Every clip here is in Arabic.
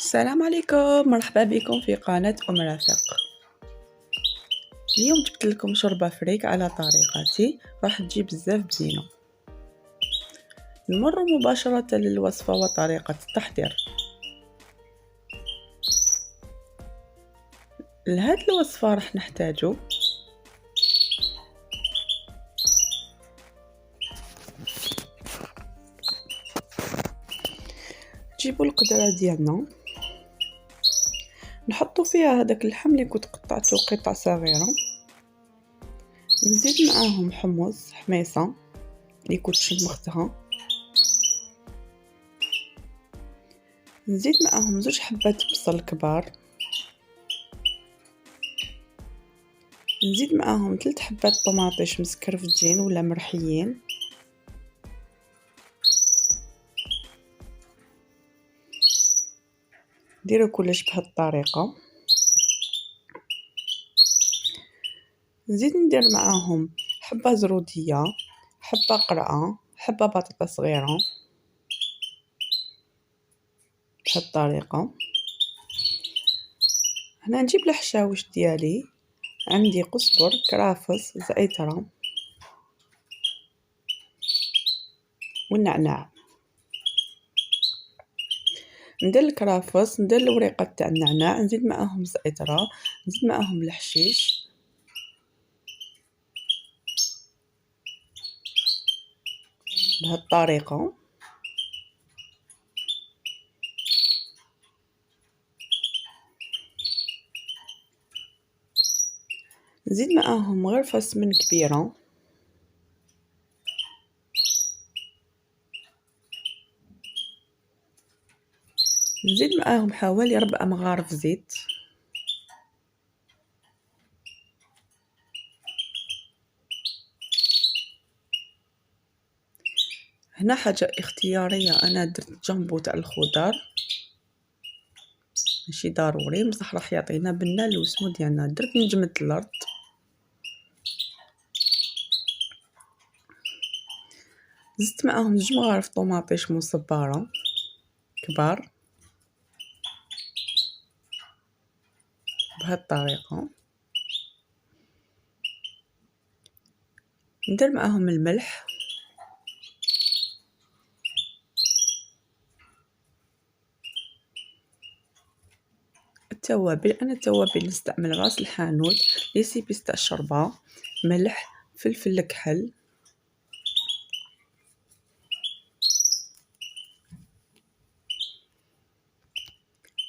السلام عليكم، مرحبا بكم في قناة رفيق. اليوم جبت لكم شوربة فريك على طريقتي، راح تجي بزاف بزينة. نمر مباشرة للوصفة وطريقة التحضير. لهاد الوصفة راح نحتاجو نجيبو القدرة ديالنا، نحطو فيها هداك اللحم اللي كنت قطعته قطع صغيرة، نزيد معاهم حمص حميصة اللي كنت شمختها، نزيد معاهم 2 حبات بصل كبار، نزيد معاهم 3 حبات طماطيش مسكرفجين ولا مرحيين، ديروا كلش بهاد الطريقة. نزيد ندير معاهم حبة زرودية، حبة قرعة، حبة بطاطا صغيرة بهاد الطريقة. هنا نجيب الحشاوش ديالي، عندي قزبر، كرافس، زعترة والنعناع. ندير الكرافس، ندير الوريقة تاع النعناع، نزيد معاهم زعترة، نزيد معاهم الحشيش بهاد الطريقة. نزيد معاهم غرفة سمن كبيرة، نزيد معاهم حوالي 4 مغارف زيت، هنا حاجة اختيارية، انا درت جامبو تاع الخضر ماشي ضروري، بصح راح يعطينا بنه الوسمو ديالنا. درت نجمة الارض، زدت معاهم 2 مغارف طوماطيش مصبرة كبار بهاد الطريقة. ندير معاهم الملح، التوابل، انا التوابل نستعمل راس الحانوت، ليسيبيس تاع الشوربه، ملح، فلفل كحل،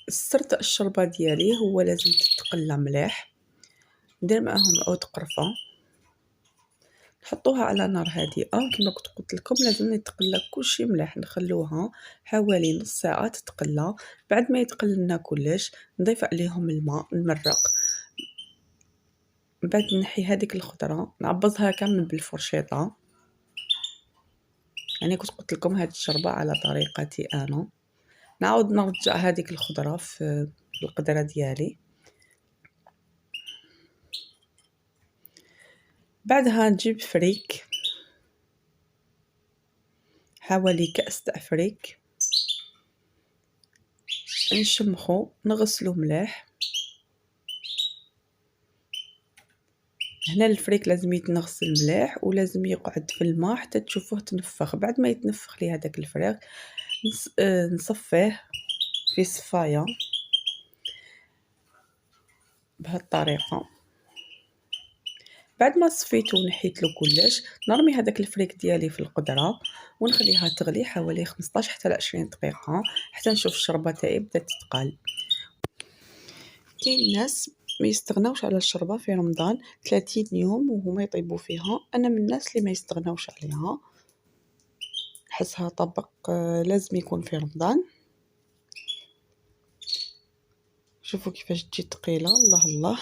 السر تاع الشوربه ديالي هو لازم تتقلى مليح. ندير معاهم عود قرفه، نحطوها على نار هادئه كما كنت قلت لكم، لازم يتقلى كلشي مليح، نخلوها حوالي نص ساعه تتقلى. بعد ما يتقل لنا كلش نضيف عليهم الماء نمرق، من بعد نحي هذيك الخضره نعبزها كامل بالفرشيطه. يعني كنت قلت لكم هذه الشوربه على طريقتي انا. نعاود نرجع هذيك الخضره في القدره ديالي، بعدها نجيب فريك، حوالي كأس تاع فريك، نشمخو نغسلو مليح. هنا الفريك لازم يتنغسل مليح ولازم يقعد في الماء حتى تشوفوه تنفخ. بعد ما يتنفخ لي هذاك الفريك نصفيه في صفايه بهذه الطريقه. بعد ما صفيته ونحيت له كلش نرمي هذاك الفريك ديالي في القدره ونخليها تغلي حوالي 15 حتى ل 20 دقيقه حتى نشوف الشوربه تاعي بدات تتقال. كاين ناس ما يستغناوش على الشوربه في رمضان 30 يوم وهما يطيبوا فيها، انا من الناس اللي ما يستغناوش عليها، نحسها طبق لازم يكون في رمضان. شوفوا كيفاش تجي ثقيله، الله الله.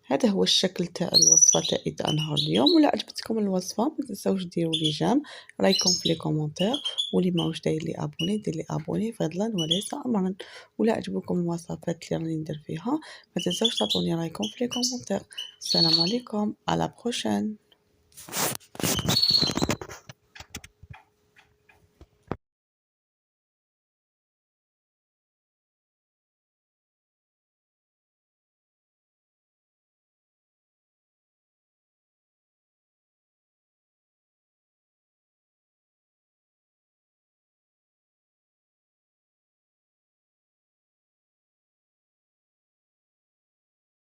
هذا هو الشكل تاع الوصفه تاعي تاع نهار اليوم. ولا عجبتكم الوصفه ما تنساوش ديروا لي جيم، رايكم في لي كومونتير، واللي ماهوش داير لي ابوني دير لي ابوني فضلا وليس امرا. ولا عجبكم الوصفات اللي راني ندير فيها ما تنساوش تعطوني رايكم في لي كومونتير. السلام عليكم، على بروشين.